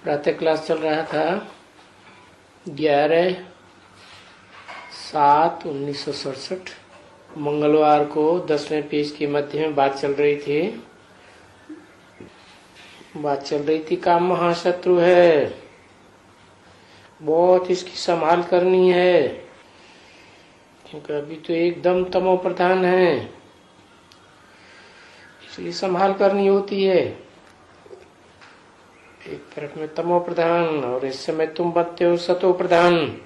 प्रातः क्लास चल रहा था 11/7/1967। मंगलवार को 10वें पेज के मध्य में बात चल रही थी काम महाशत्रु है, बहुत इसकी संभाल करनी है, क्योंकि अभी तो एकदम तमो प्रधान है, इसलिए संभाल करनी होती है। एक तरफ में तमो प्रधान और इस समय तुम बनते हो सतो प्रधान।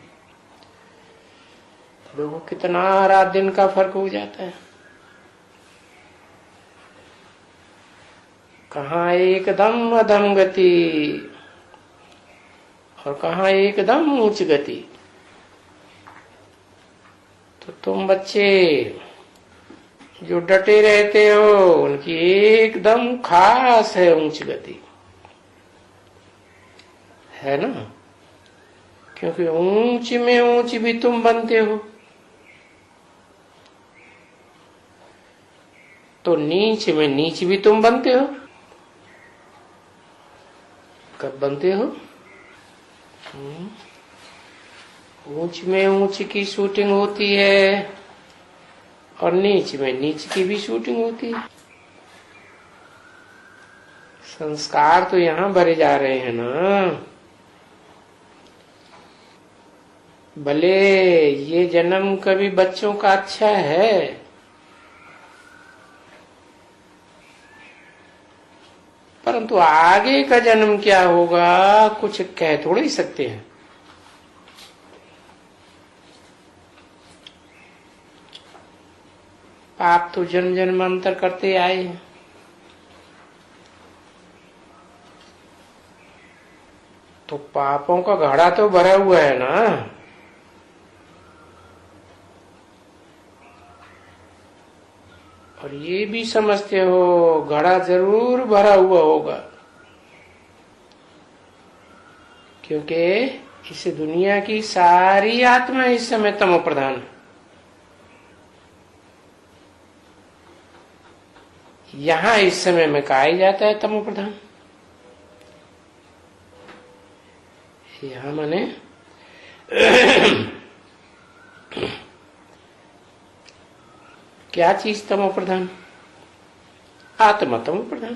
देखो कितना रात दिन का फर्क हो जाता है। कहाँ एकदम अधम गति और कहाँ एकदम उच्च गति। तो तुम बच्चे जो डटे रहते हो उनकी एकदम खास है ऊंच गति, है ना, क्योंकि ऊंच में ऊंच भी तुम बनते हो, तो नीच में नीच भी तुम बनते हो। कब बनते हो? ऊंच में ऊंच की शूटिंग होती है और नीच में नीच की भी शूटिंग होती है। संस्कार तो यहाँ भरे जा रहे हैं ना। भले ये जन्म कभी बच्चों का अच्छा है, परंतु आगे का जन्म क्या होगा कुछ कह थोड़े ही सकते हैं। पाप तो जन्म जन्मांतर करते आए हैं। तो पापों का घड़ा तो भरा हुआ है ना। और ये भी समझते हो घड़ा जरूर भरा हुआ होगा, क्योंकि इस दुनिया की सारी आत्मा इस समय तमो प्रधान है। यहाँ इस समय में कहा ही जाता है तमो प्रधान। यहाँ माने क्या चीज तमो प्रधान? आत्मा तमो प्रधान।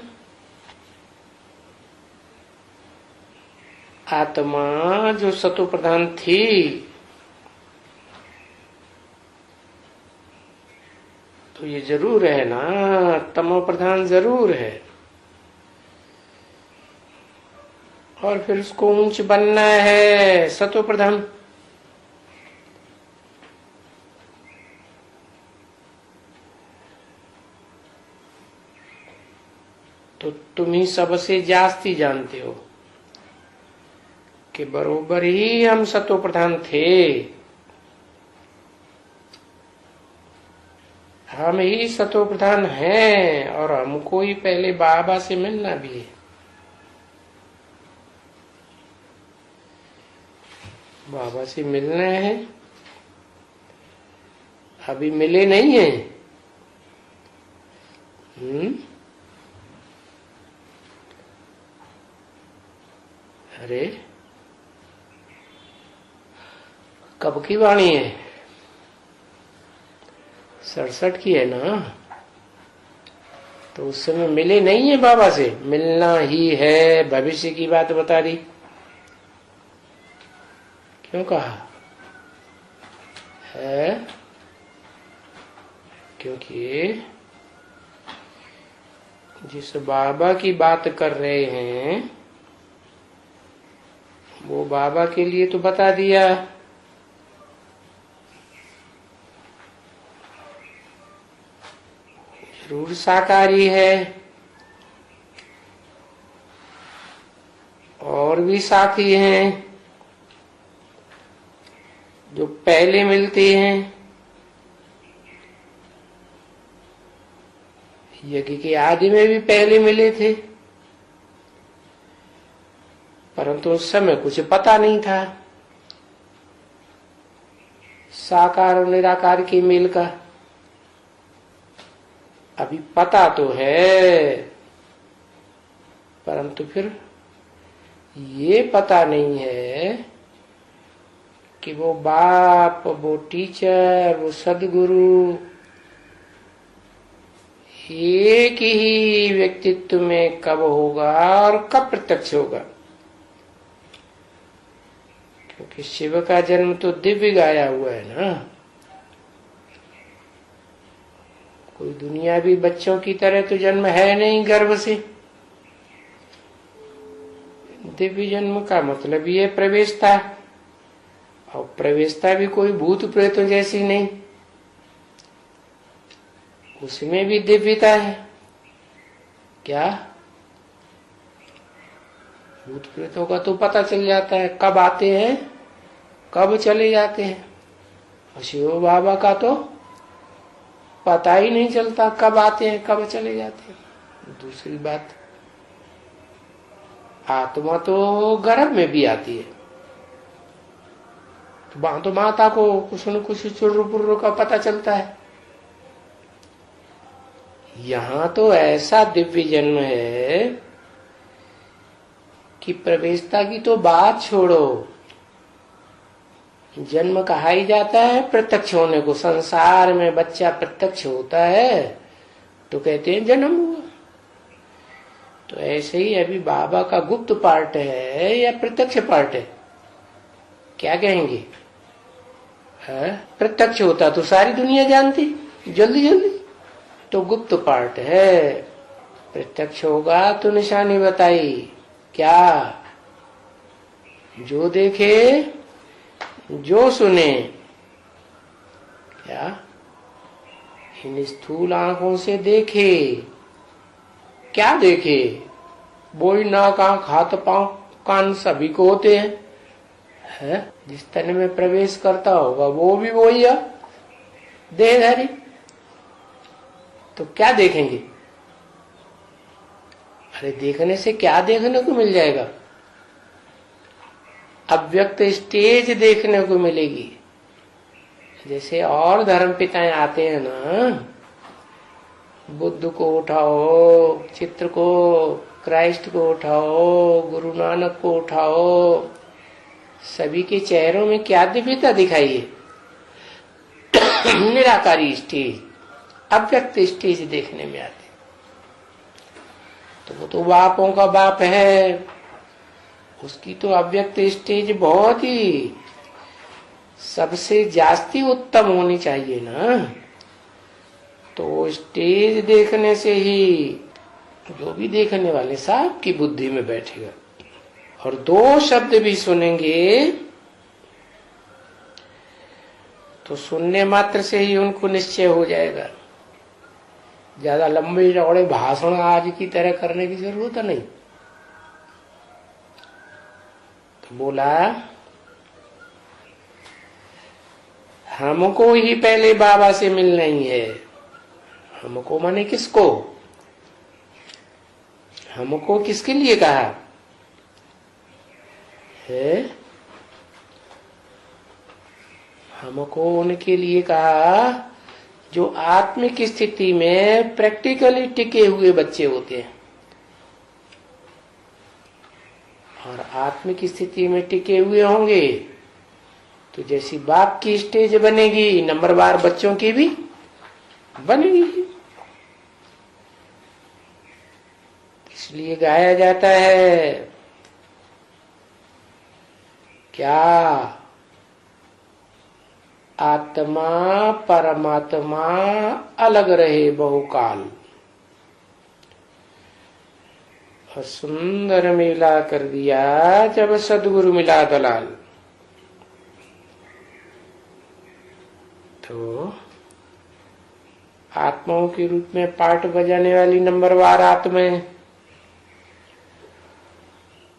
आत्मा जो सतो प्रधान थी, तो ये जरूर है ना, तमो प्रधान जरूर है। और फिर उसको ऊंच बनना है सतो प्रधान। तो तुम ही सबसे जास्ती जानते हो कि बरोबर ही हम सतो प्रधान थे। हम ही सतो प्रधान हैं और हमको ही पहले बाबा से मिलना भी है। बाबा से मिलना है, अभी मिले नहीं है। अरे कब की वाणी है? 67 की है ना। तो उस समय मिले नहीं है बाबा से, मिलना ही है। भविष्य की बात बता दी। क्यों कहा है? क्योंकि जिस बाबा की बात कर रहे हैं वो बाबा के लिए तो बता दिया। जरूर साकारी है, और भी साथी हैं जो पहले मिलते हैं। यज्ञ के आदि में भी पहले मिले थे, परंतु उस समय कुछ पता नहीं था साकार और निराकार की मेल का। अभी पता तो है, परंतु फिर ये पता नहीं है कि वो बाप, वो टीचर, वो सदगुरु एक ही व्यक्तित्व में कब होगा और कब प्रत्यक्ष होगा। क्योंकि शिव का जन्म तो दिव्य गाया हुआ है ना, कोई दुनियावी बच्चों की तरह तो जन्म है नहीं गर्भ से। दिव्य जन्म का मतलब ये प्रवेशता, और प्रवेशता भी कोई भूत प्रेतों जैसी नहीं, उसमें भी दिव्यता है। क्या भूत प्रेतों का तो पता चल जाता है कब आते हैं कब चले जाते हैं, और शिव बाबा का तो पता ही नहीं चलता कब आते हैं कब चले जाते हैं। दूसरी बात, आत्मा तो गर्भ में भी आती है, तो माता को कुछ न कुछ चुर्र पुर्र का पता चलता है। यहां तो ऐसा दिव्य जन्म है कि प्रवेशता की तो बात छोड़ो, जन्म कहा ही जाता है प्रत्यक्ष होने को। संसार में बच्चा प्रत्यक्ष होता है तो कहते हैं जन्म हुआ। तो ऐसे ही अभी बाबा का गुप्त पार्ट है या प्रत्यक्ष पार्ट है, क्या कहेंगे? प्रत्यक्ष होता तो सारी दुनिया जानती जल्दी जल्दी, तो गुप्त पार्ट है। प्रत्यक्ष होगा तो निशानी बताई, क्या? जो देखे जो सुने, क्या इन स्थूल आंखों से देखे, क्या देखे? बोई नाक आंख हाथ पांव कान सभी को होते हैं, है? जिस तन में प्रवेश करता होगा वो भी वही है देहधारी। तो क्या देखेंगे? अरे देखने से क्या देखने को मिल जाएगा? अव्यक्त स्टेज देखने को मिलेगी। जैसे और धर्म पिताएं आते हैं ना, बुद्ध को उठाओ, चित्र को, क्राइस्ट को उठाओ, गुरु नानक को उठाओ, सभी के चेहरों में क्या दिव्यता दिखाई है? निराकारी स्टेज, अव्यक्त स्टेज देखने में आते। तो वो तो बापों का बाप है, उसकी तो अव्यक्त स्टेज बहुत ही सबसे जास्ती उत्तम होनी चाहिए ना। तो स्टेज देखने से ही जो भी देखने वाले साहब की बुद्धि में बैठेगा। और दो शब्द भी सुनेंगे तो सुनने मात्र से ही उनको निश्चय हो जाएगा। ज्यादा लंबे चौड़े भाषण आज की तरह करने की जरूरत नहीं। तो बोला हमको ही पहले बाबा से मिलना ही है। हमको माने किसको? हमको किसके लिए कहा है? हमको उनके लिए कहा जो आत्मिक स्थिति में प्रैक्टिकली टिके हुए बच्चे होते हैं। और आत्मिक स्थिति में टिके हुए होंगे तो जैसी बाप की स्टेज बनेगी, नंबरवार बच्चों की भी बनेगी। इसलिए गाया जाता है, क्या? आत्मा परमात्मा अलग रहे बहुकाल। और सुंदर मिला कर दिया जब सदगुरु मिला दलाल। तो आत्माओं के रूप में पार्ट बजाने वाली नंबरवार आत्माएं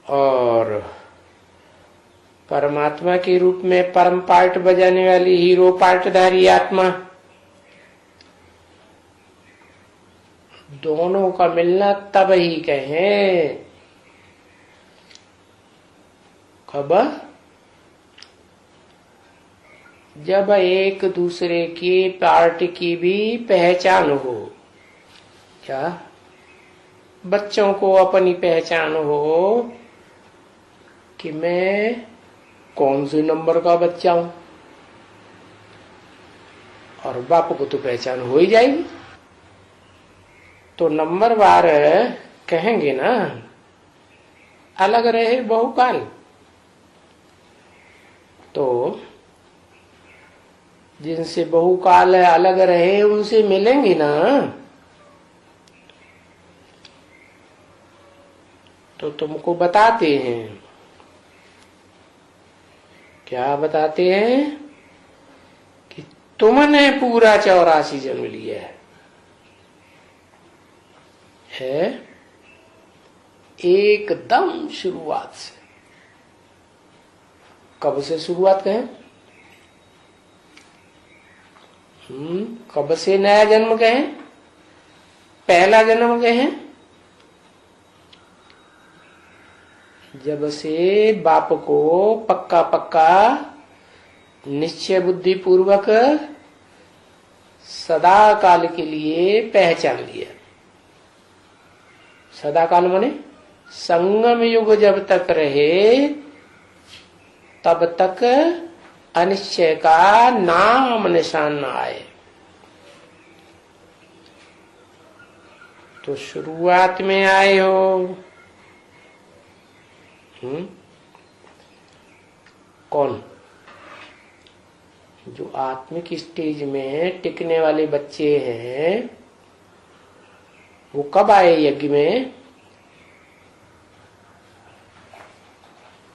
और परमात्मा के रूप में परम पार्ट बजाने वाली हीरो पार्टधारी आत्मा, दोनों का मिलना तब ही कहें कब? जब एक दूसरे की पार्ट की भी पहचान हो। क्या? बच्चों को अपनी पहचान हो कि मैं कौन से नंबर का बच्चा हूं, और बाप को तो पहचान हो ही जाएगी। तो नंबरवार कहेंगे ना, अलग रहे बहुकाल, तो जिनसे बहुकाल अलग रहे उनसे मिलेंगे ना। तो तुमको बताते हैं, क्या बताते हैं कि तुमने पूरा 84 जन्म लिया है एकदम शुरुआत से। कब से शुरुआत कहें? कब से नया जन्म कहें? पहला जन्म कहें? जब से बाप को पक्का पक्का निश्चय बुद्धि पूर्वक सदा काल के लिए पहचान लिया। सदा काल माने संगम युग जब तक रहे तब तक अनिश्चय का नाम निशान न आए। तो शुरुआत में आए हो। कौन? जो आत्मिक स्टेज में टिकने वाले बच्चे हैं, वो कब आए यज्ञ में?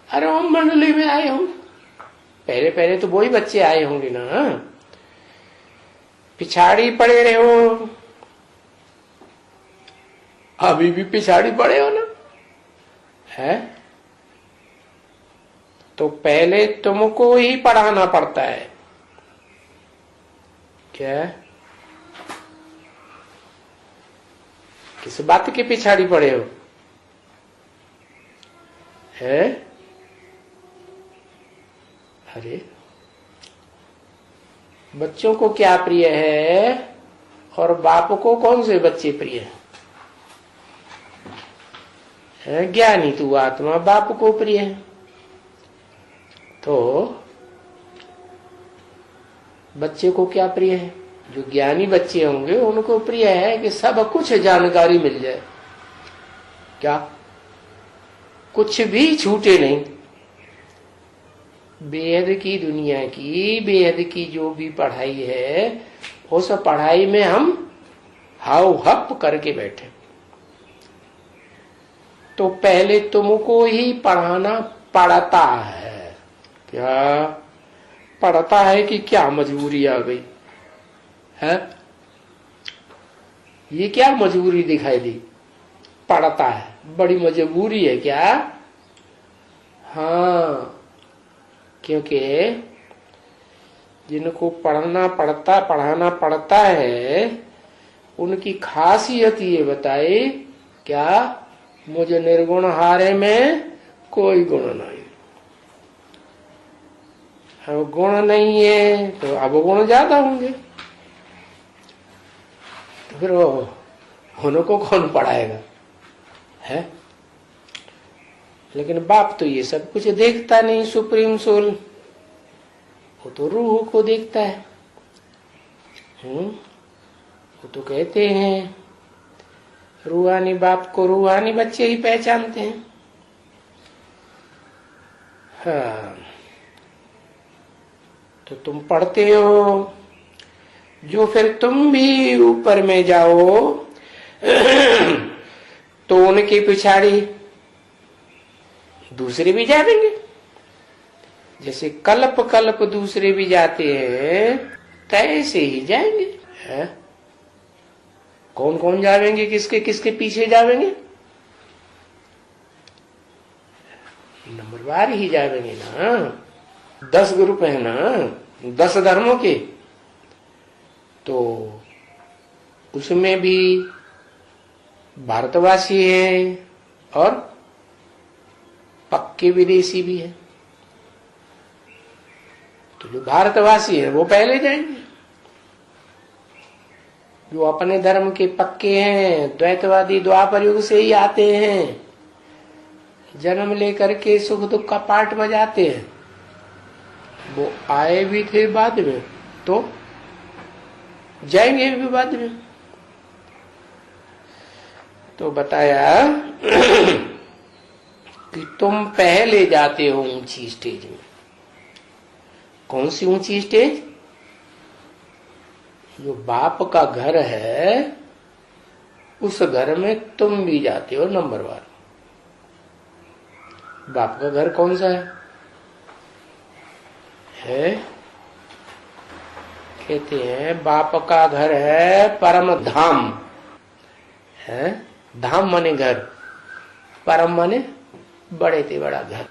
अरे हम मंडली में आए हों। पहले पहले तो वही बच्चे आए होंगे ना, पिछाड़ी पड़े रहे हो। अभी भी पिछाड़ी पड़े हो ना, है? तो पहले तुमको ही पढ़ाना पड़ता है। क्या? किस बात के पिछाड़ी पड़े हो? है? अरे बच्चों को क्या प्रिय है और बाप को कौन से बच्चे प्रिय है? ज्ञानी तू आत्मा बाप को प्रिय है। तो बच्चे को क्या प्रिय है? जो ज्ञानी बच्चे होंगे उनको प्रिय है कि सब कुछ जानकारी मिल जाए। क्या? कुछ भी छूटे नहीं। बेहद की दुनिया की, बेहद की जो भी पढ़ाई है, उस पढ़ाई में हम हाउ हप करके बैठे। तो पहले तुमको ही पढ़ाना पड़ता है। क्या पड़ता है कि क्या मजबूरी आ गई है? ये क्या मजबूरी दिखाई दी? पड़ता है, बड़ी मजबूरी है क्या? हाँ, क्योंकि जिनको पढ़ाना पड़ता है, उनकी खासियत ये बताई, क्या? मुझे निर्गुण हारे में कोई गुण नहीं। अब गुण नहीं है तो अब गुण ज्यादा होंगे, तो फिर उनको कौन पढ़ाएगा? है? लेकिन बाप तो ये सब कुछ देखता नहीं। सुप्रीम सोल वो तो रूह को देखता है। वो तो कहते हैं रूहानी बाप को रूहानी बच्चे ही पहचानते हैं। हाँ, तो तुम पढ़ते हो, जो फिर तुम भी ऊपर में जाओ तो उनकी पिछाड़ी दूसरे भी जाएंगे। जैसे कल्प कल्प दूसरे भी जाते हैं, तैसे ही जाएंगे। है? कौन कौन जाएंगे? किसके किसके पीछे जाएंगे? नंबरवार ही जाएंगे ना। 10 ग्रुप है ना, 10 धर्मों के। तो उसमें भी भारतवासी है और पक्के विदेशी भी है। तो जो भारतवासी है वो पहले जाएंगे। जो अपने धर्म के पक्के हैं, द्वैतवादी द्वापर युग से ही आते हैं, जन्म लेकर के सुख दुख का पाठ बजाते हैं, वो आए भी थे बाद में तो जाएंगे भी बाद में। तो बताया कि तुम पहले जाते हो ऊंची स्टेज में। कौन सी ऊंची स्टेज? जो बाप का घर है उस घर में तुम भी जाते हो नंबर 1। बाप का घर कौन सा है? कहते हैं बाप का घर है परम धाम है। धाम माने घर, परम माने बड़े से बड़ा घर।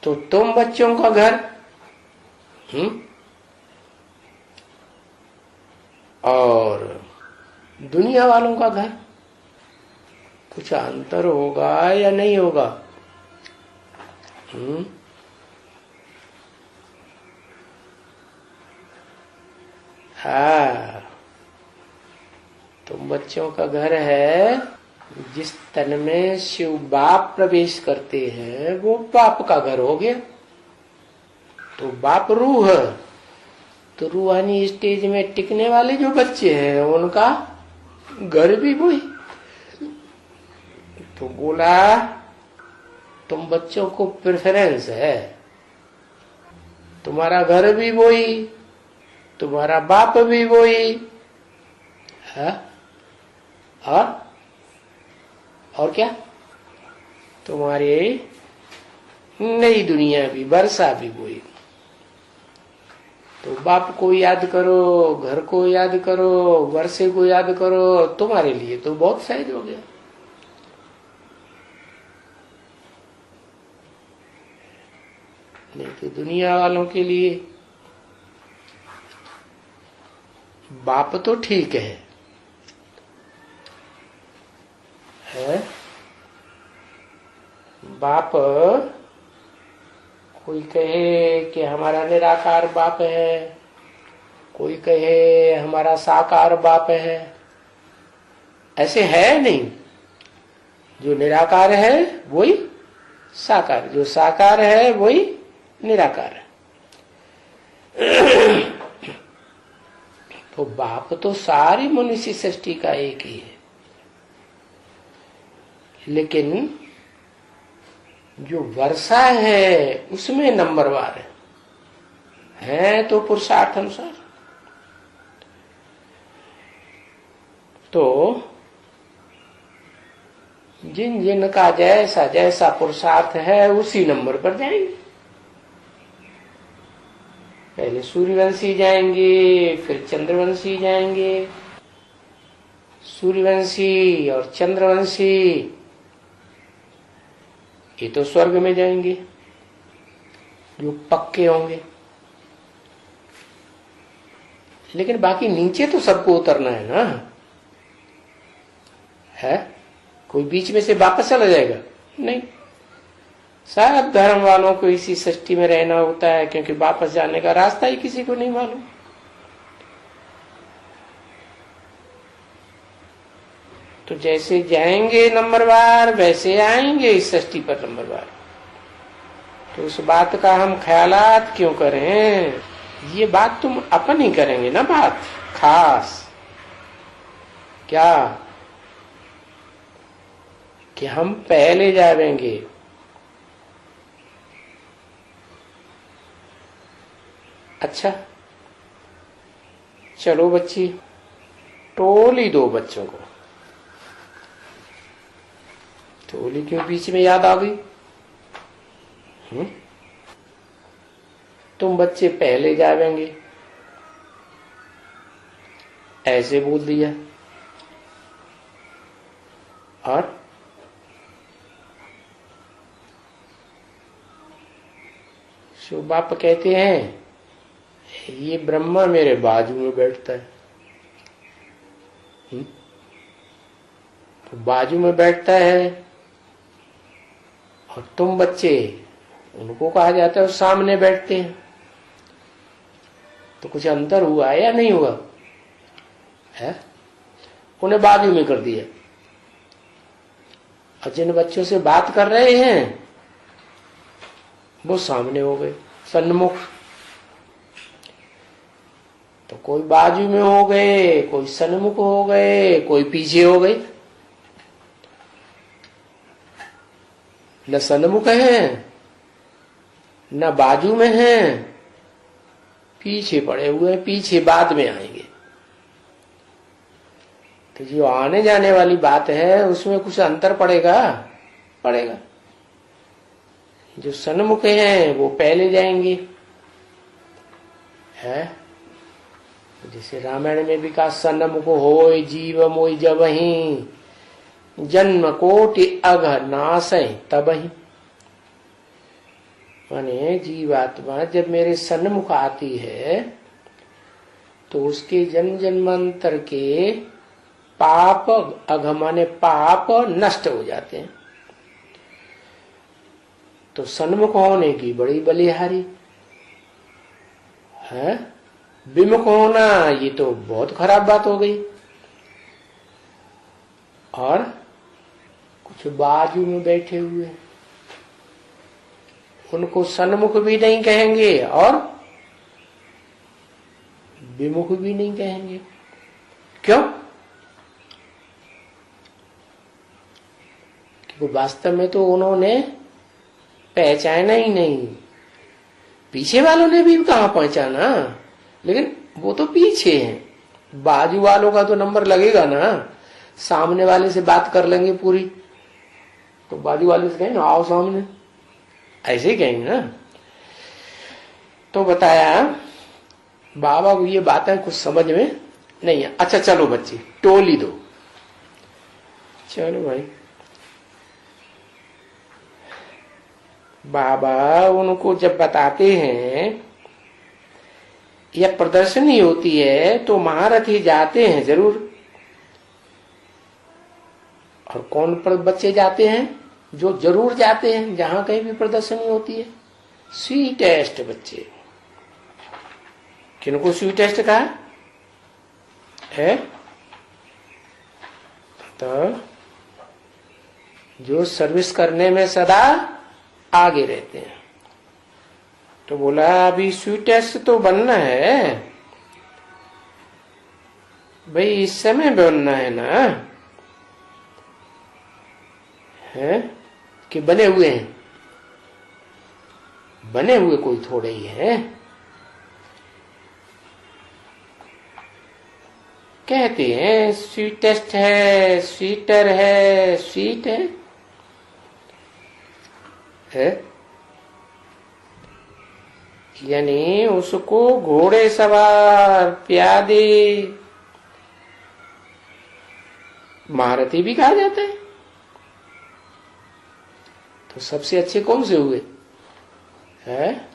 तो तुम बच्चों का घर और दुनिया वालों का घर, कुछ अंतर होगा या नहीं होगा? हाँ, तुम बच्चों का घर है। जिस तन में शिव बाप प्रवेश करते हैं वो बाप का घर हो गया। तो बाप रूह, तो रूहानी स्टेज में टिकने वाले जो बच्चे हैं उनका घर भी वही। तो बोला तुम बच्चों को प्रेफरेंस है, तुम्हारा घर भी वही, तुम्हारा बाप भी वही है। और क्या? तुम्हारी नई दुनिया भी, वर्षा भी वही। तो बाप को याद करो, घर को याद करो, वर्षे को याद करो, तुम्हारे लिए तो बहुत सहज हो गया। नहीं तो दुनिया वालों के लिए बाप तो ठीक है बाप, कोई कहे कि हमारा निराकार बाप है, कोई कहे हमारा साकार बाप है। ऐसे है नहीं। जो निराकार है वही साकार, जो साकार है वही निराकार है। तो बाप तो सारी मनुष्य सृष्टि का एक ही है, लेकिन जो वर्षा है उसमें नंबरवार है तो पुरुषार्थ अनुसार। तो जिन जिन का जैसा जैसा पुरुषार्थ है उसी नंबर पर जाएंगे। पहले सूर्यवंशी जाएंगे, फिर चंद्रवंशी जाएंगे। सूर्यवंशी और चंद्रवंशी ये तो स्वर्ग में जाएंगे, जो पक्के होंगे। लेकिन बाकी नीचे तो सबको उतरना है ना, है? कोई बीच में से वापस चला जाएगा? नहीं। सब धर्म वालों को इसी सृष्टि में रहना होता है, क्योंकि वापस जाने का रास्ता ही किसी को नहीं मालूम। तो जैसे जाएंगे नंबरवार वैसे आएंगे इस सृष्टि पर नंबरवार। तो उस बात का हम ख्यालात क्यों करें? ये बात तुम अपन ही करेंगे ना, बात खास क्या कि हम पहले जाएंगे। अच्छा चलो बच्ची, टोली दो बच्चों को। टोली क्यों बीच में याद आ गई? तुम बच्चे पहले जाएंगे, ऐसे बोल दिया। और शिव बाप कहते हैं ये ब्रह्मा मेरे बाजू में बैठता है। तो बाजू में बैठता है और तुम बच्चे, उनको कहा जाता है सामने बैठते हैं। तो कुछ अंतर हुआ या नहीं हुआ है? उन्हें बाजू में कर दिया। और जिन बच्चों से बात कर रहे हैं वो सामने हो गए, सन्मुख। तो कोई बाजू में हो गए, कोई सन्मुख हो गए, कोई पीछे हो गए। न सन्मुख है न बाजू में है, पीछे पड़े हुए, पीछे बाद में आएंगे। तो जो आने जाने वाली बात है उसमें कुछ अंतर पड़ेगा, पड़ेगा। जो सन्मुख हैं वो पहले जाएंगे, है। जैसे रामायण में भी कहा, सन्मुख होय जीव मोय जबहि, जन्म कोटि अघ नासै तबहि। माने जीवात्मा जब मेरे सन्मुख आती है तो उसके जन्म जन्मांतर के पाप, अघ माने पाप, नष्ट हो जाते हैं। तो सन्मुख होने की बड़ी बलिहारी है। विमुख होना ये तो बहुत खराब बात हो गई। और कुछ बाजू में बैठे हुए उनको सन्मुख भी नहीं कहेंगे और विमुख भी नहीं कहेंगे। क्यों? क्योंकि वास्तव में तो उन्होंने पहचाना ही नहीं। पीछे वालों ने भी कहाँ पहचाना, लेकिन वो तो पीछे हैं। बाजू वालों का तो नंबर लगेगा ना। सामने वाले से बात कर लेंगे पूरी, तो बाजू वाले से कहें ना आओ सामने, ऐसे ही कहेंगे ना। तो बताया बाबा को ये बातें कुछ समझ में नहीं है। अच्छा चलो बच्चे टोली दो, चलो भाई। बाबा उनको जब बताते हैं यह प्रदर्शनी होती है तो महारथी जाते हैं जरूर। और कौन पर बच्चे जाते हैं? जो जरूर जाते हैं जहां कहीं भी प्रदर्शनी होती है। स्वीटेस्ट बच्चे। किनको स्वीटेस्ट कहा है? तो जो सर्विस करने में सदा आगे रहते हैं। तो बोला अभी स्वीटेस्ट तो बनना है भाई, इस समय बनना है ना, है कि बने हुए हैं? बने हुए कोई थोड़े ही हैं। कहते हैं स्वीटेस्ट है, स्वीटर है, स्वीट है? यानी उसको घोड़े सवार, प्यादे, महारथी भी कहा जाता है। तो सबसे अच्छे कौन से हुए? है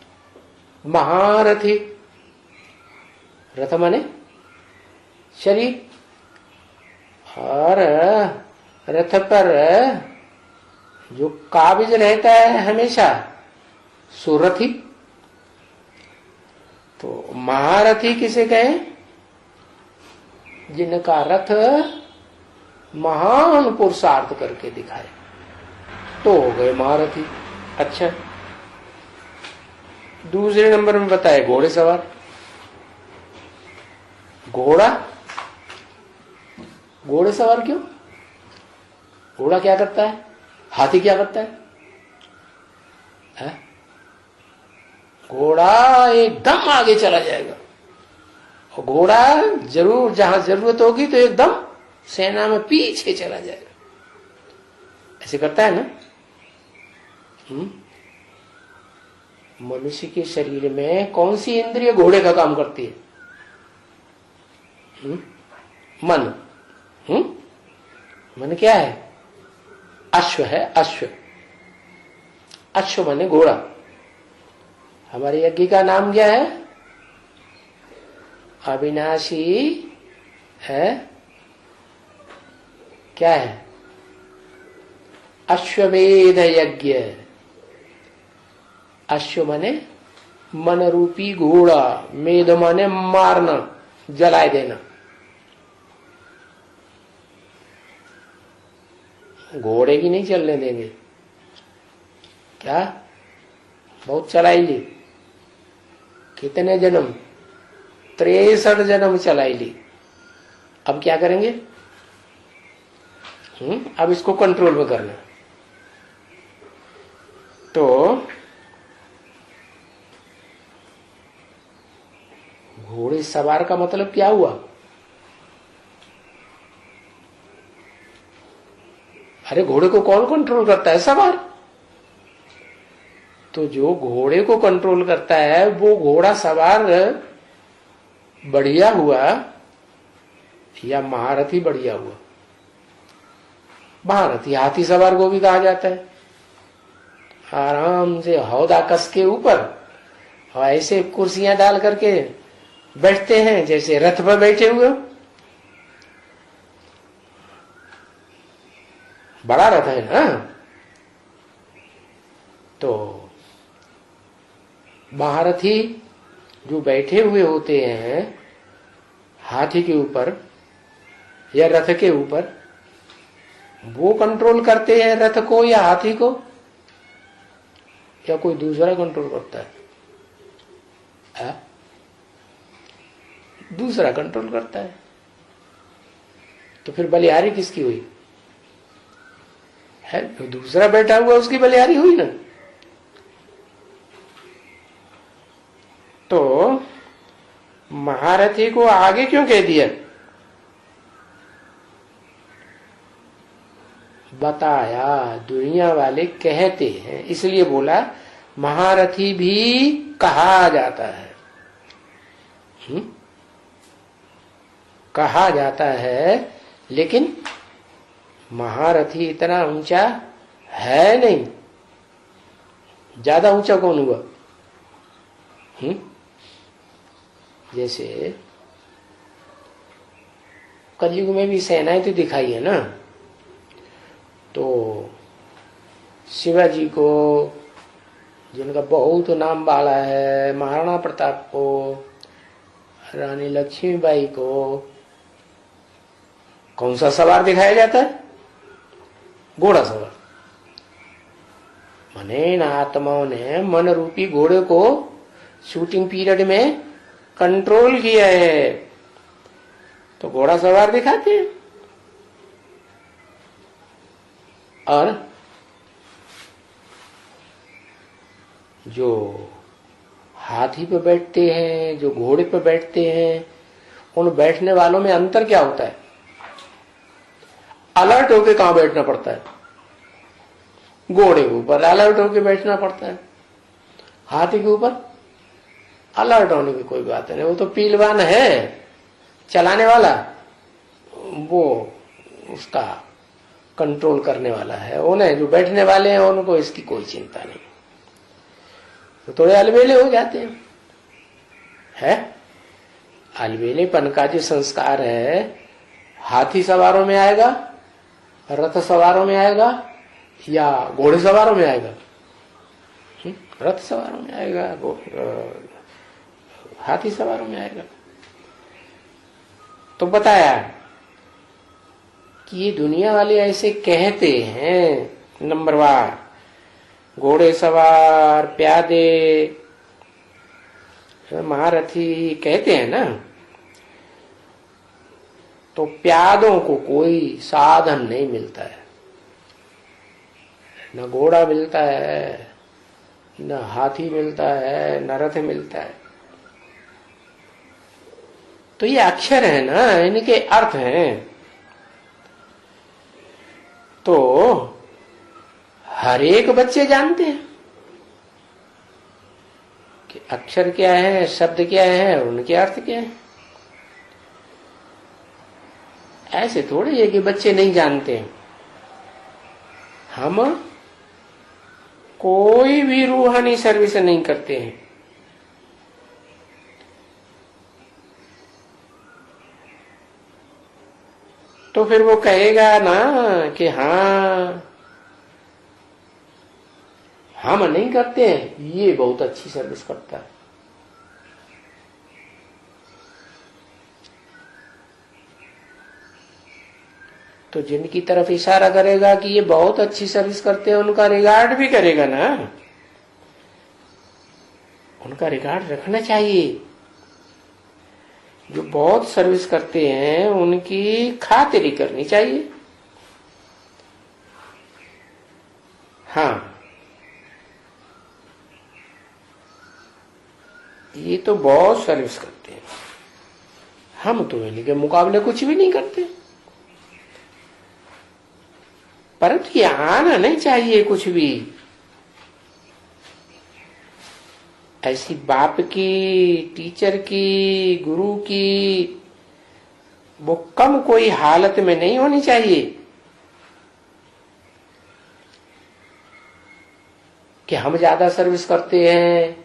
महारथी। रथ माने शरीर, और रथ पर जो काबिज रहता है हमेशा, सुरथी। तो महारथी किसे कहे? जिनका रथ महान पुरुषार्थ करके दिखाए तो हो गए महारथी। अच्छा, दूसरे नंबर में बताए घोड़े सवार। घोड़ा, घोड़े सवार क्यों? घोड़ा क्या करता है? हाथी क्या करता है? घोड़ा एकदम आगे चला जाएगा, और घोड़ा जरूर जहां जरूरत होगी तो एकदम सेना में पीछे चला जाएगा। ऐसे करता है ना। मनुष्य के शरीर में कौन सी इंद्रिय घोड़े का काम करती है? मन। मन क्या है? अश्व है, अश्व। अश्व माने घोड़ा। हमारे यज्ञ का नाम क्या है? अविनाशी है। क्या है? अश्वमेध यज्ञ। अश्व माने मन रूपी घोड़ा, मेध माने मारना, जलाए देना। घोड़े की नहीं चलने देंगे। क्या बहुत चलाई ली, कितने जन्म, 63 जन्म चलाई ली। अब क्या करेंगे? अब इसको कंट्रोल में करना। तो घोड़े सवार का मतलब क्या हुआ? अरे घोड़े को कौन कंट्रोल करता है? सवार। तो जो घोड़े को कंट्रोल करता है वो घोड़ा सवार बढ़िया हुआ या महारथी बढ़िया हुआ? महारथी। हाथी सवार को भी कहा जाता है। आराम से हौदा कस के ऊपर और ऐसे कुर्सियां डाल करके बैठते हैं जैसे रथ पर बैठे हुए। बड़ा रथ है ना। तो महारथी जो बैठे हुए होते हैं हाथी के ऊपर या रथ के ऊपर, वो कंट्रोल करते हैं रथ को या हाथी को, या कोई दूसरा कंट्रोल करता है? दूसरा कंट्रोल करता है। तो फिर बलिहारी किसकी हुई? है तो दूसरा बैठा हुआ उसकी बलिहारी हुई ना। तो महारथी को आगे क्यों कह दिया? बताया, दुनिया वाले कहते हैं इसलिए बोला महारथी भी कहा जाता है। कहा जाता है, लेकिन महारथी इतना ऊंचा है नहीं। ज्यादा ऊंचा कौन हुआ? जैसे कलयुग में भी सेनाएं तो दिखाई है ना। तो शिवाजी को, जिनका बहुत नाम बाला है, महाराणा प्रताप को, रानी लक्ष्मीबाई को कौन सा सवार दिखाया जाता है? घोड़ा सवार। माने इन आत्माओं ने मन रूपी घोड़े को शूटिंग पीरियड में कंट्रोल किया है, तो घोड़ा सवार दिखाते हैं। और जो हाथी पे बैठते हैं, जो घोड़े पे बैठते हैं, उन बैठने वालों में अंतर क्या होता है? अलर्ट होके कहां बैठना पड़ता है? घोड़े के ऊपर अलर्ट होके बैठना पड़ता है। हाथी के ऊपर अलर्ट होने की कोई बात नहीं, वो तो पीलवान है चलाने वाला, वो उसका कंट्रोल करने वाला है। उन्हें जो बैठने वाले हैं उनको इसकी कोई चिंता नहीं, तो थोड़े अलबेले हो जाते हैं। है अलबेलेपन का जो संस्कार है, हाथी सवारों में आएगा, रथ सवारों में आएगा या घोड़े सवारों में आएगा? रथ सवारों में आएगा, हाथी सवारों में आएगा। तो बताया कि ये दुनिया वाले ऐसे कहते हैं नंबरवार, घोड़े सवार, प्यादे, महारथी कहते हैं ना। तो प्यादों को कोई साधन नहीं मिलता है, न घोड़ा मिलता है, न हाथी मिलता है, न रथ मिलता है। तो ये अक्षर है ना, इनके अर्थ हैं। तो हर एक बच्चे जानते हैं कि अक्षर क्या है, शब्द क्या है और उनके अर्थ क्या है। ऐसे थोड़ी है कि बच्चे नहीं जानते हैं। हम कोई भी रूहानी सर्विस नहीं करते हैं, तो फिर वो कहेगा ना कि हाँ हम नहीं करते हैं, ये बहुत अच्छी सर्विस करता है। तो जिनकी तरफ इशारा करेगा कि ये बहुत अच्छी सर्विस करते हैं उनका रिगार्ड भी करेगा ना, उनका रिगार्ड रखना चाहिए। जो बहुत सर्विस करते हैं उनकी खातिरी करनी चाहिए। हाँ, ये तो बहुत सर्विस करते हैं, हम तो इनके मुकाबले कुछ भी नहीं करते। परंतु ये आना नहीं चाहिए कुछ भी। ऐसी बाप की, टीचर की, गुरु की वो कम कोई हालत में नहीं होनी चाहिए कि हम ज्यादा सर्विस करते हैं,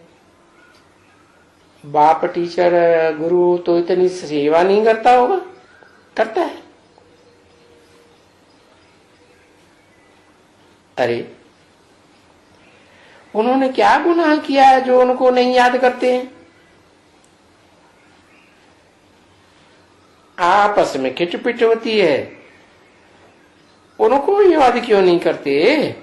बाप टीचर गुरु तो इतनी सेवा नहीं करता होगा, करता है। अरे उन्होंने क्या गुनाह किया है जो उनको नहीं याद करते हैं? आपस में खिटपिट होती है, उनको याद क्यों नहीं करते?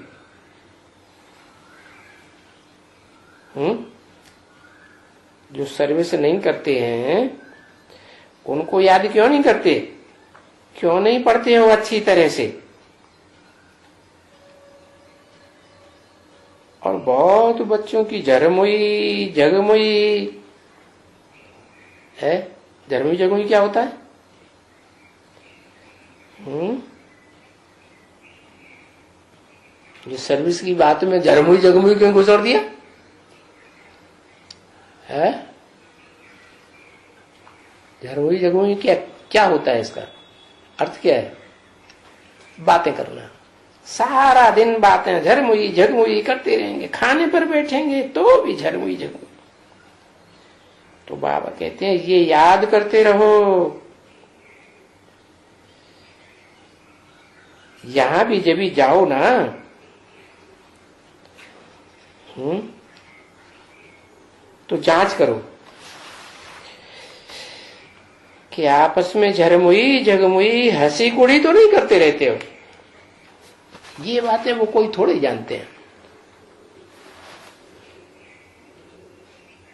जो सर्विस नहीं करते हैं उनको याद क्यों नहीं करते? क्यों नहीं पढ़ते हो अच्छी तरह से? और बहुत बच्चों की झरमुई जगमुई है। झरमुई जगमुई क्या होता है? ये सर्विस की बात में झरमुई जगमुई क्यों घुसर दिया है? झरमुई जगमुई क्या क्या होता है? इसका अर्थ क्या है? बातें करना, सारा दिन बातें झरमुई झगमुई करते रहेंगे, खाने पर बैठेंगे तो भी झरमुई झगमुई। तो बाबा कहते हैं ये याद करते रहो। यहां भी जब भी जाओ ना, तो जांच करो कि आपस में झरमुई झगमुई हंसी कुड़ी तो नहीं करते रहते हो। ये बातें वो कोई थोड़े जानते हैं।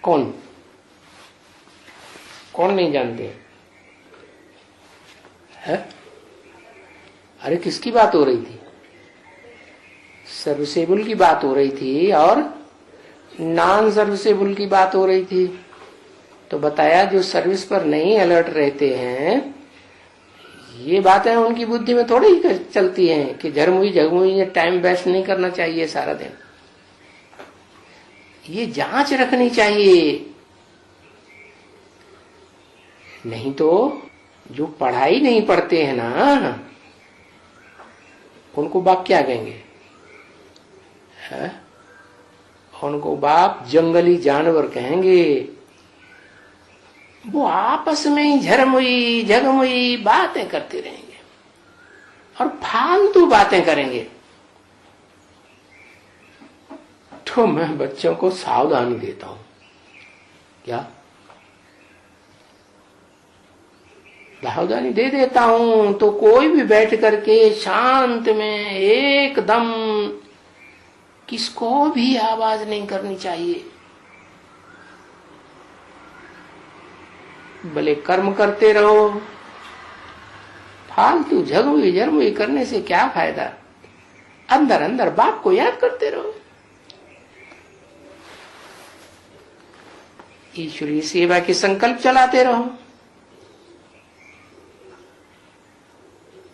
कौन कौन नहीं जानते है? अरे किसकी बात हो रही थी? सर्विसेबल की बात हो रही थी और नॉन सर्विसेबल की बात हो रही थी। तो बताया जो सर्विस पर नहीं अलर्ट रहते हैं, ये बातें उनकी बुद्धि में थोड़ी ही चलती हैं कि झरमुई झगमुई टाइम वेस्ट नहीं करना चाहिए सारा दिन। ये जांच रखनी चाहिए। नहीं तो जो पढ़ाई नहीं पढ़ते हैं ना, उनको बाप क्या कहेंगे? है? उनको बाप जंगली जानवर कहेंगे। वो आपस में ही झरमुई झगमुई बातें करते रहेंगे और फालतू बातें करेंगे। तो मैं बच्चों को सावधानी देता हूं। क्या सावधानी दे देता हूं? तो कोई भी बैठ करके शांत में एकदम किसको भी आवाज नहीं करनी चाहिए। भले कर्म करते रहो, फालतू झगमुई झरमुई करने से क्या फायदा? अंदर अंदर बाप को याद करते रहो। ईश्वरीय सेवा के संकल्प चलाते रहो।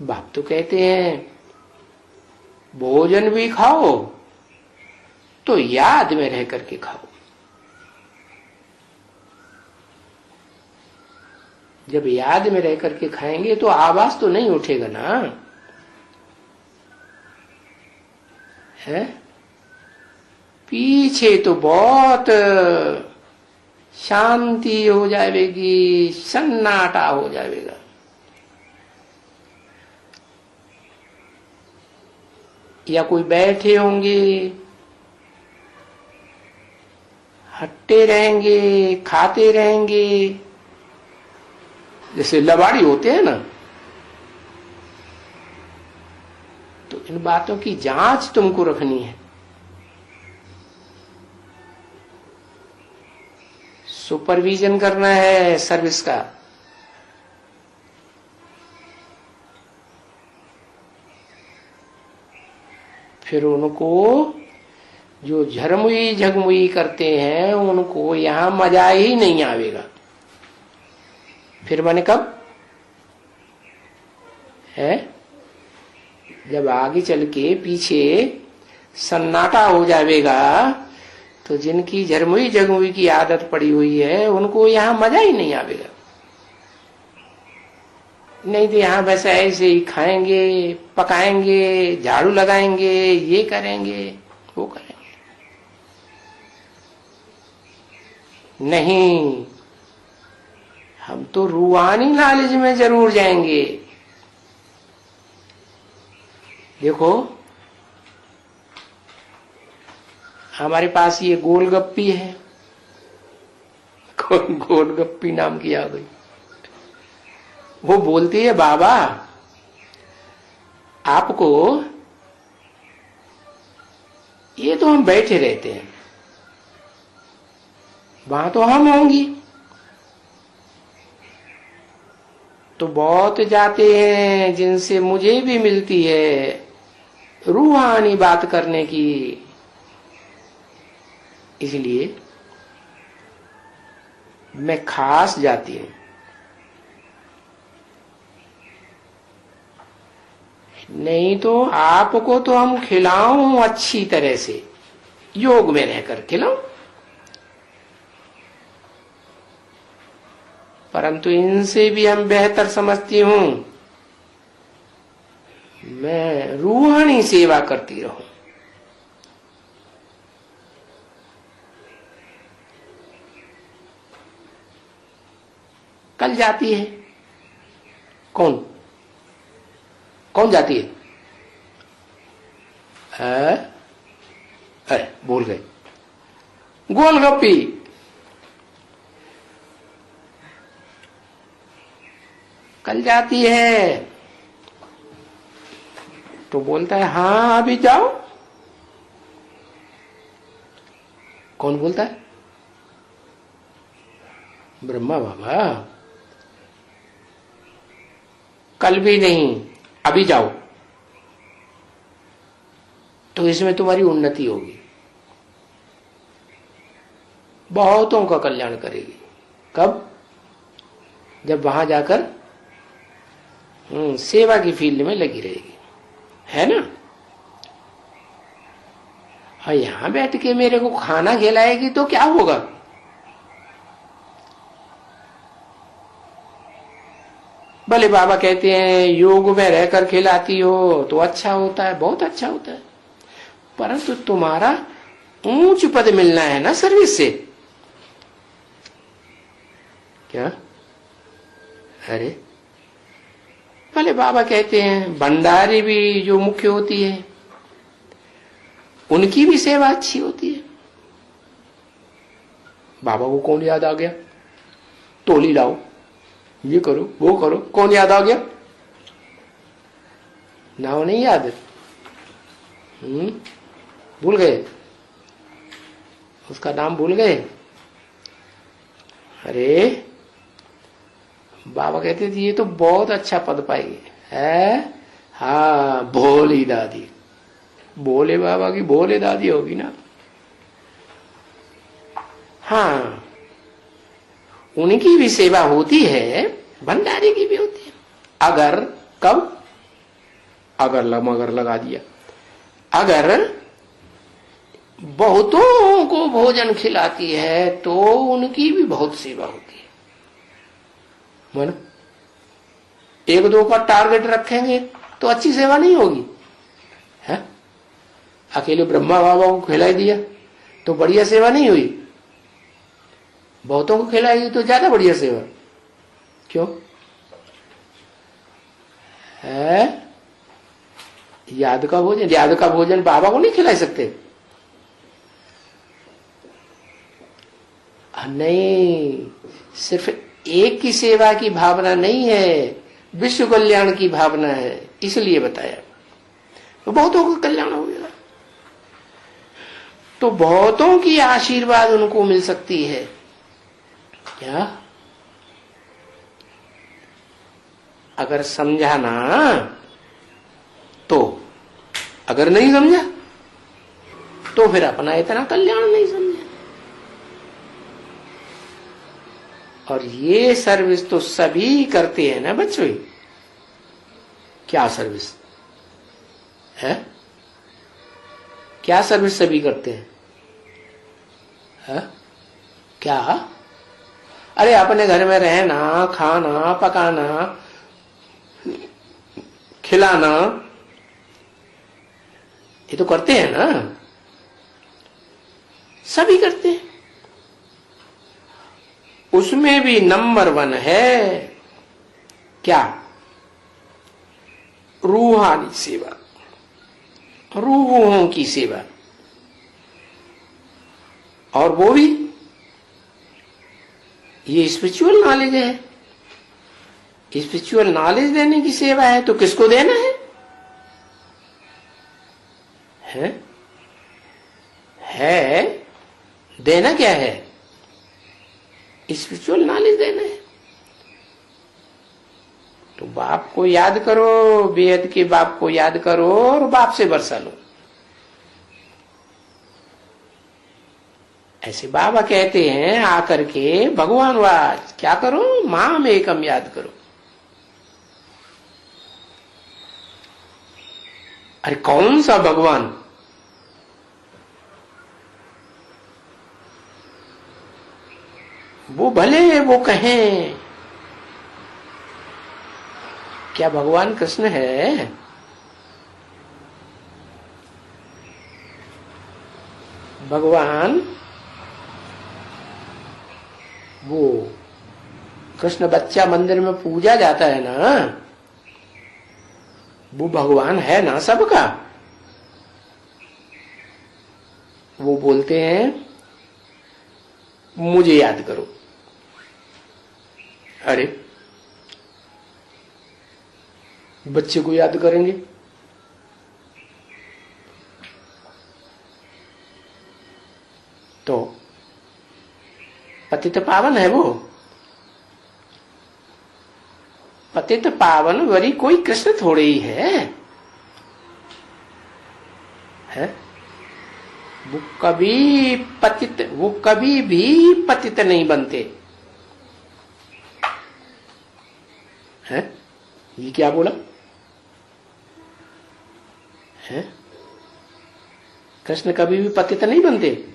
बाप तो कहते हैं भोजन भी खाओ तो याद में रह करके खाओ। जब याद में रह करके खाएंगे तो आवाज तो नहीं उठेगा ना, है? पीछे तो बहुत शांति हो जाएगी, सन्नाटा हो जाएगा। या कोई बैठे होंगे, हट्टे रहेंगे, खाते रहेंगे, जैसे लबाड़ी होते हैं ना, बातों की जांच तुमको रखनी है। सुपरविजन करना है सर्विस का। फिर उनको जो झरमुई झगमुई करते हैं उनको यहां मजा ही नहीं आवेगा। फिर माने कब है, जब आगे चल के पीछे सन्नाटा हो जाएगा तो जिनकी झरमुई झगमुई की आदत पड़ी हुई है उनको यहां मजा ही नहीं आवेगा। नहीं तो यहां बस ऐसे ही खाएंगे, पकाएंगे, झाड़ू लगाएंगे, ये करेंगे, वो करेंगे। नहीं, हम तो रूहानी नॉलेज में जरूर जाएंगे। देखो हमारे पास ये गोलगप्पी है, गोलगप्पी नाम की आ गई। वो बोलती है बाबा आपको, ये तो हम बैठे रहते हैं, वहां तो हम होंगी। तो बहुत जाते हैं जिनसे मुझे भी मिलती है रूहानी बात करने की, इसलिए मैं खास जाती हूं। नहीं तो आपको तो हम खिलाऊं अच्छी तरह से, योग में रहकर खिलाऊं, परंतु इनसे भी हम बेहतर समझती हूं मैं रूहानी सेवा करती रहूं। कल जाती है कौन कौन जाती है? अरे भूल गए, गोलगप्पी। कल जाती है तो बोलता है हाँ अभी जाओ। कौन बोलता है? ब्रह्मा बाबा। कल भी नहीं, अभी जाओ, तो इसमें तुम्हारी उन्नति होगी, बहुतों का कल्याण करेगी। कब? जब वहां जाकर सेवा की फील्ड में लगी रहेगी, है ना। और यहां बैठ के मेरे को खाना खिलाएगी तो क्या होगा? भले बाबा कहते हैं योग में रहकर खिलाती हो तो अच्छा होता है, बहुत अच्छा होता है, परंतु तुम्हारा ऊंच पद मिलना है ना सर्विस से। क्या? अरे भले बाबा कहते हैं भंडारी भी जो मुख्य होती है उनकी भी सेवा अच्छी होती है। बाबा को कौन याद आ गया? तोली लाओ, ये करो, वो करो, कौन याद आ गया? नाम नहीं याद? भूल गए? उसका नाम भूल गए? अरे बाबा कहते थे ये तो बहुत अच्छा पद पाएगी है। हाँ, भोली दादी, भोले बाबा की भोले दादी होगी ना। हाँ, उनकी भी सेवा होती है, भंडारी की भी होती है। अगर कब? अगर मगर लगा दिया, अगर बहुतों को भोजन खिलाती है तो उनकी भी बहुत सेवा होती है। मन एक दो का टारगेट रखेंगे तो अच्छी सेवा नहीं होगी, है? अकेले ब्रह्मा बाबा को खिलाई दिया तो बढ़िया सेवा नहीं हुई, बहुतों को खिलाएगी तो ज्यादा बढ़िया सेवा। क्यों? है याद का भोजन, याद का भोजन बाबा को नहीं खिला सकते? नहीं, सिर्फ एक की सेवा की भावना नहीं है, विश्व कल्याण की भावना है, इसलिए बताया। तो बहुतों का कल्याण हो गया। तो बहुतों की आशीर्वाद उनको मिल सकती है क्या? अगर समझा ना तो, अगर नहीं समझा तो फिर अपना इतना कल्याण नहीं समझा। और ये सर्विस तो सभी करते हैं ना बच्चों। क्या सर्विस है? क्या सर्विस सभी करते हैं? है? क्या? अरे अपने घर में रहना, खाना, पकाना, खिलाना, ये तो करते हैं ना, सभी करते हैं। उसमें भी नंबर 1 है क्या? रूहानी सेवा, रूहों की सेवा। और वो भी ये स्पिरिचुअल नॉलेज है। स्पिरिचुअल नॉलेज देने की सेवा है तो किसको देना है? है देना क्या है? स्पिरिचुअल नॉलेज देना है। तो बाप को याद करो, बेहद के बाप को याद करो और बाप से बरसा लो। ऐसे बाबा कहते हैं आकर के, भगवान वाज क्या करो? माम एकम याद करो। अरे कौन सा भगवान? वो भले वो कहें क्या भगवान कृष्ण है? भगवान वो कृष्ण बच्चा मंदिर में पूजा जाता है ना, वो भगवान है ना सबका। वो बोलते हैं मुझे याद करो। अरे बच्चे को याद करेंगे तो पतित पावन है वो। पतित पावन वरी कोई कृष्ण थोड़े ही है? वो कभी भी पतित नहीं बनते हैं। ये क्या बोला है? कृष्ण कभी भी पतित नहीं बनते।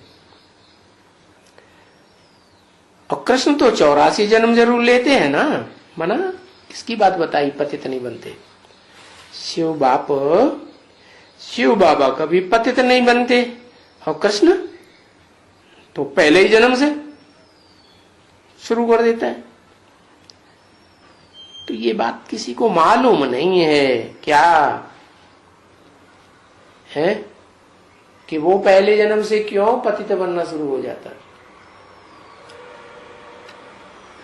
और कृष्ण तो 84 जन्म जरूर लेते हैं ना, मना इसकी बात बताई, पतित नहीं बनते। शिव बाबा कभी पतित नहीं बनते और कृष्ण तो पहले ही जन्म से शुरू कर देता है। तो ये बात किसी को मालूम नहीं है क्या है कि वो पहले जन्म से क्यों पतित बनना शुरू हो जाता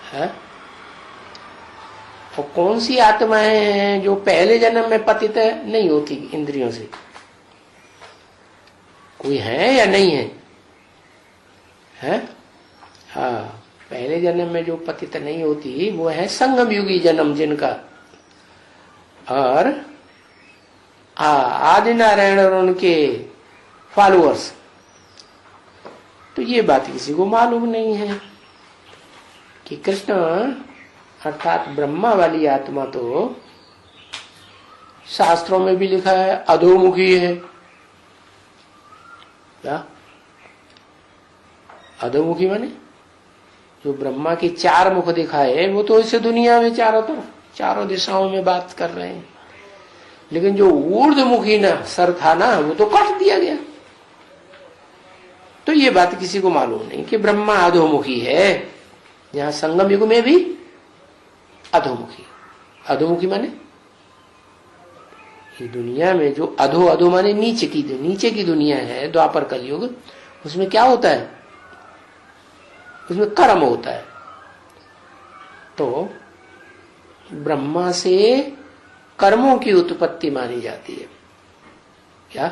है? और कौन सी आत्माएं हैं जो पहले जन्म में पतित नहीं होती इंद्रियों से? कोई है या नहीं है? हाँ, पहले जन्म में जो पतित नहीं होती वो है संगम युगी जन्म जिनका, और आदि नारायण और उनके फॉलोअर्स। तो ये बात किसी को मालूम नहीं है कि कृष्ण अर्थात ब्रह्मा वाली आत्मा तो शास्त्रों में भी लिखा है अधोमुखी है। क्या अधोमुखी माने? जो ब्रह्मा की 4 मुख दिखाए वो तो इस दुनिया में चारों तरफ, चारों दिशाओं में बात कर रहे हैं, लेकिन जो ऊर्ध्वमुखी ना सर था ना, वो तो काट दिया गया। तो ये बात किसी को मालूम नहीं कि ब्रह्मा अधोमुखी है। यहां संगम युग में भी अधोमुखी। अधोमुखी माने ये दुनिया में जो अधो माने नीचे की दुनिया है, द्वापर कलयुग, उसमें क्या होता है? उसमें कर्म होता है। तो ब्रह्मा से कर्मों की उत्पत्ति मानी जाती है। क्या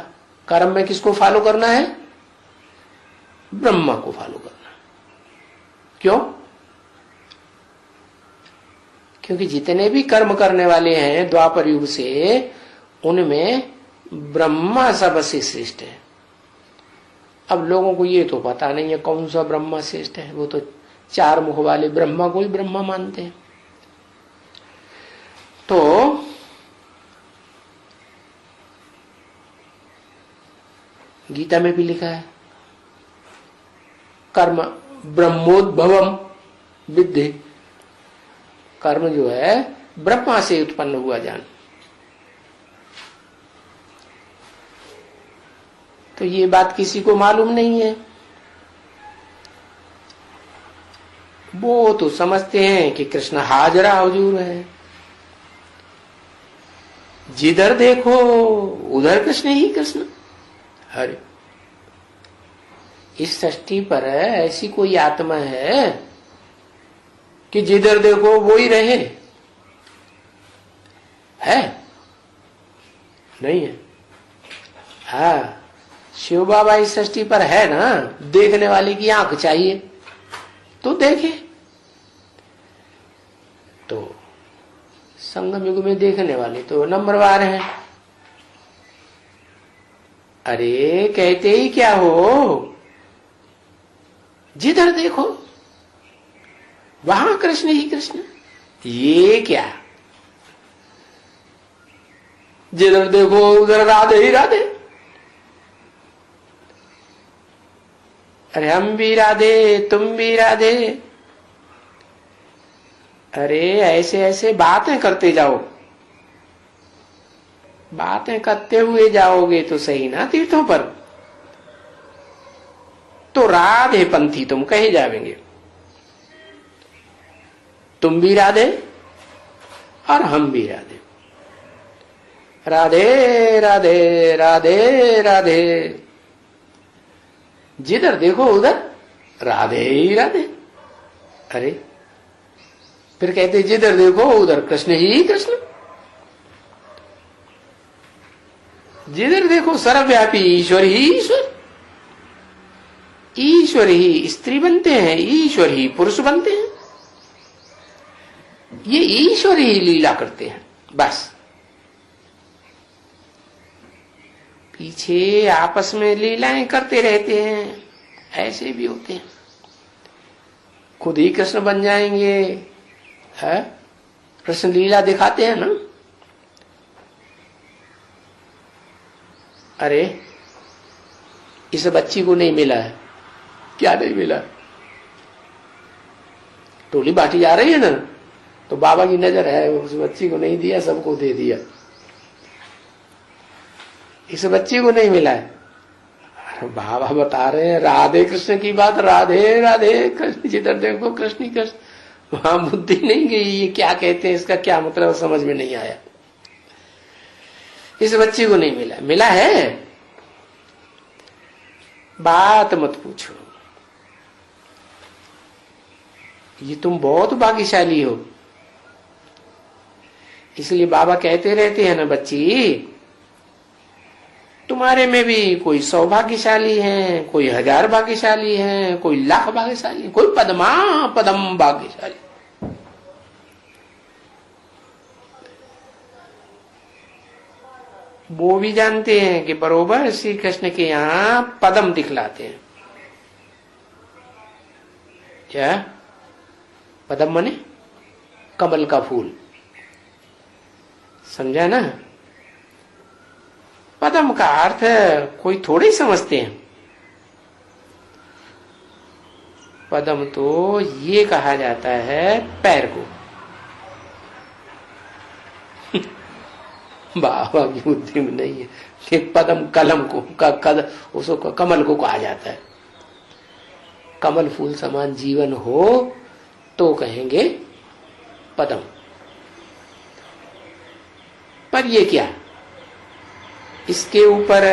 कर्म में किसको फॉलो करना है? ब्रह्मा को फॉलो करना। क्यों? क्योंकि जितने भी कर्म करने वाले हैं द्वापर युग से, उनमें ब्रह्मा सबसे श्रेष्ठ है। अब लोगों को ये तो पता नहीं है कौन सा ब्रह्मा श्रेष्ठ है। वो तो चार मुख वाले ब्रह्मा को ही ब्रह्मा मानते हैं। तो गीता में भी लिखा है कर्म ब्रह्मोद्भवम विद्धि। कर्म जो है ब्रह्मा से उत्पन्न हुआ जान। तो ये बात किसी को मालूम नहीं है। वो तो समझते हैं कि कृष्ण हाजरा हुजूर है, जिधर देखो उधर कृष्ण ही कृष्ण। अरे इस सृष्टि पर ऐसी कोई आत्मा है कि जिधर देखो वो ही रहे? है? नहीं है। हाँ, शिव बाबा इस सृष्टि पर है ना। देखने वाले की आंख चाहिए तो देखे। तो संगम युग में देखने वाले तो नंबरवार हैं। अरे कहते ही क्या हो, जिधर देखो वहां कृष्ण ही कृष्ण। ये क्या, जिधर देखो उधर राधे ही राधे। अरे हम भी राधे, तुम भी राधे। अरे ऐसे ऐसे बातें करते जाओ, बातें करते हुए जाओगे तो सही ना तीर्थों पर, तो राधे पंथी तुम कहे जाएंगे। तुम भी राधे और हम भी राधे। राधे राधे राधे राधे, जिधर देखो उधर राधे ही राधे। अरे फिर कहते जिधर देखो उधर कृष्ण ही कृष्ण। जिधर देखो सर्वव्यापी ईश्वर ही ईश्वर। ईश्वर ही स्त्री बनते हैं, ईश्वर ही पुरुष बनते हैं। ये ईश्वर ही लीला करते हैं बस। पीछे आपस में लीलाएं करते रहते हैं, ऐसे भी होते हैं। खुद ही कृष्ण बन जाएंगे, है? कृष्ण लीला दिखाते हैं ना। अरे इस बच्ची को नहीं मिला है। क्या नहीं मिला? टोली बांटी जा रही है ना, तो बाबा की नजर है, उस बच्ची को नहीं दिया, सबको दे दिया। इस बच्ची को नहीं मिला है। अरे बाबा बता रहे हैं राधे कृष्ण की बात, राधे राधे कृष्ण, जिधर देखो कृष्ण ही कृष्ण। वहां बुद्धि नहीं गई, ये क्या कहते हैं, इसका क्या मतलब समझ में नहीं आया। इस बच्ची को नहीं मिला, मिला है। बात मत पूछो, ये तुम बहुत भाग्यशाली हो। इसलिए बाबा कहते रहते हैं ना, बच्ची तुम्हारे में भी कोई 100 भाग्यशाली है, कोई 1000 भाग्यशाली है, कोई लाख भाग्यशाली, कोई पद्मा पदम भाग्यशाली। वो भी जानते हैं कि बरोबर श्री कृष्ण के यहाँ पदम दिखलाते हैं। क्या पदम माने? कमल का फूल, समझा ना? पदम का अर्थ कोई थोड़े ही समझते हैं। पदम तो ये कहा जाता है पैर को। बाबा की बुद्धि में नहीं है कि पदम कलम को उसको कमल को कहा जाता है। कमल फूल समान जीवन हो तो कहेंगे पदम। पर ये क्या, इसके ऊपर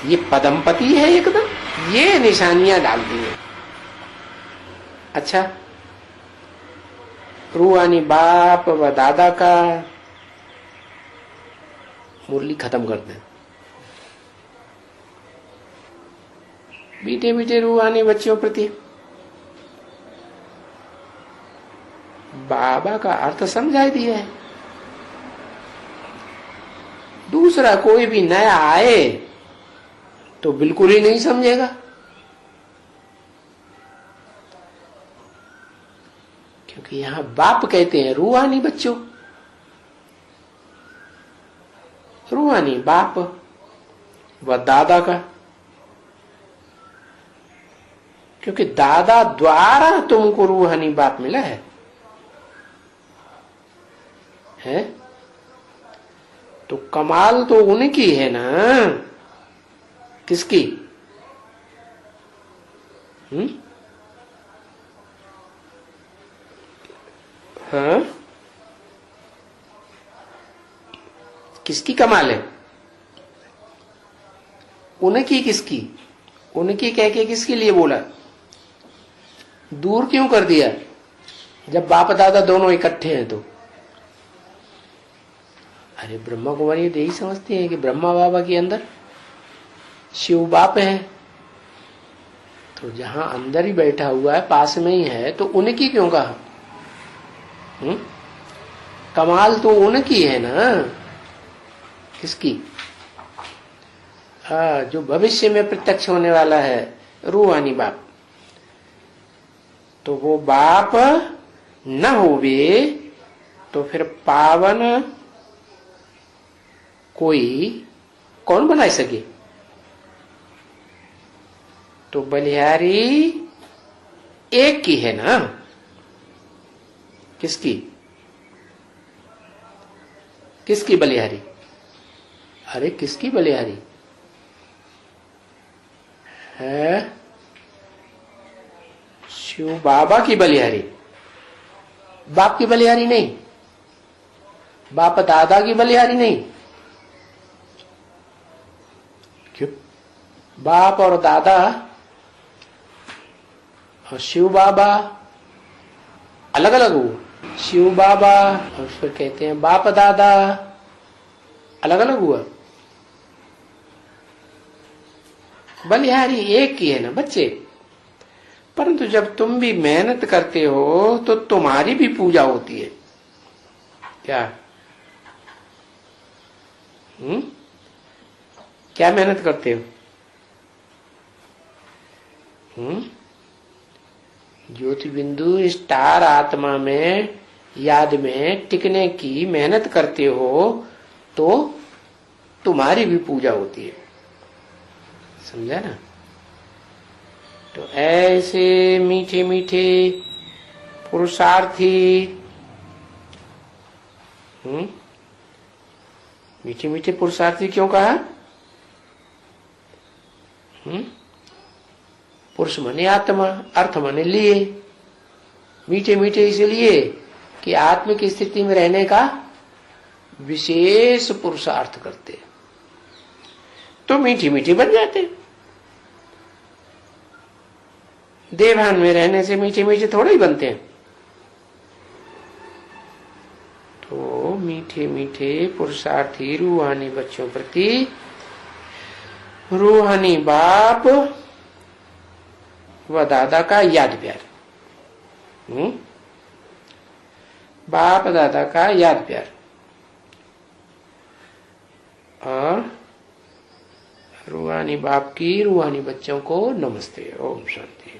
ये पदमपति है एकदम, ये निशानियां डाल दी है। अच्छा, रूहानी बाप व दादा का मुरली खत्म कर दे। मीठे मीठे रूहानी बच्चों प्रति। बाबा का अर्थ समझा दिया है। दूसरा कोई भी नया आए तो बिल्कुल ही नहीं समझेगा, क्योंकि यहां बाप कहते हैं रूहानी बच्चों, रूहानी बाप व दादा का, क्योंकि दादा द्वारा तुमको रूहानी बाप मिला है, हैं? तो कमाल तो उनकी है ना, किसकी? हाँ, किसकी कमाल है? उनकी किसकी? उनकी कह के किसके लिए बोला? दूर क्यों कर दिया जब बाप दादा दोनों इकट्ठे हैं तो? अरे ब्रह्मा कुमारी यही समझते हैं कि ब्रह्मा बाबा के अंदर शिव बाप है, तो जहां अंदर ही बैठा हुआ है, पास में ही है, तो उनकी क्यों कहा? कमाल तो उनकी है ना, किसकी? जो भविष्य में प्रत्यक्ष होने वाला है, रूहानी बाप। तो वो बाप न होवे तो फिर पावन कोई कौन बना सके? तो बलिहारी एक की है ना, किसकी? किसकी बलिहारी? अरे किसकी बलिहारी है? शिव बाबा की बलिहारी, बाप की बलिहारी नहीं, बाप दादा की बलिहारी नहीं। क्यों? बाप और दादा और शिव बाबा अलग अलग हुआ। शिव बाबा और फिर कहते हैं बाप दादा अलग अलग हुआ। बलिहारी एक ही है ना बच्चे, परंतु जब तुम भी मेहनत करते हो तो तुम्हारी भी पूजा होती है। क्या? क्या मेहनत करते हो? ज्योति बिंदु स्टार आत्मा में याद में टिकने की मेहनत करते हो तो तुम्हारी भी पूजा होती है, समझा ना? तो ऐसे मीठे मीठे पुरुषार्थी, मीठे मीठे पुरुषार्थी क्यों कहा? पुरुष माने आत्मा, अर्थ माने लिए, मीठे मीठे इसलिए कि आत्म की स्थिति में रहने का विशेष पुरुषार्थ करते, तो मीठी मीठी बन जाते। देवभान में रहने से मीठे मीठे थोड़े ही बनते हैं। तो मीठे मीठे पुरुषार्थी रूहानी बच्चों प्रति रूहानी बाप व दादा का याद प्यार, बाप दादा का याद प्यार, और रूहानी बाप की रूहानी बच्चों को नमस्ते। ओम शांति।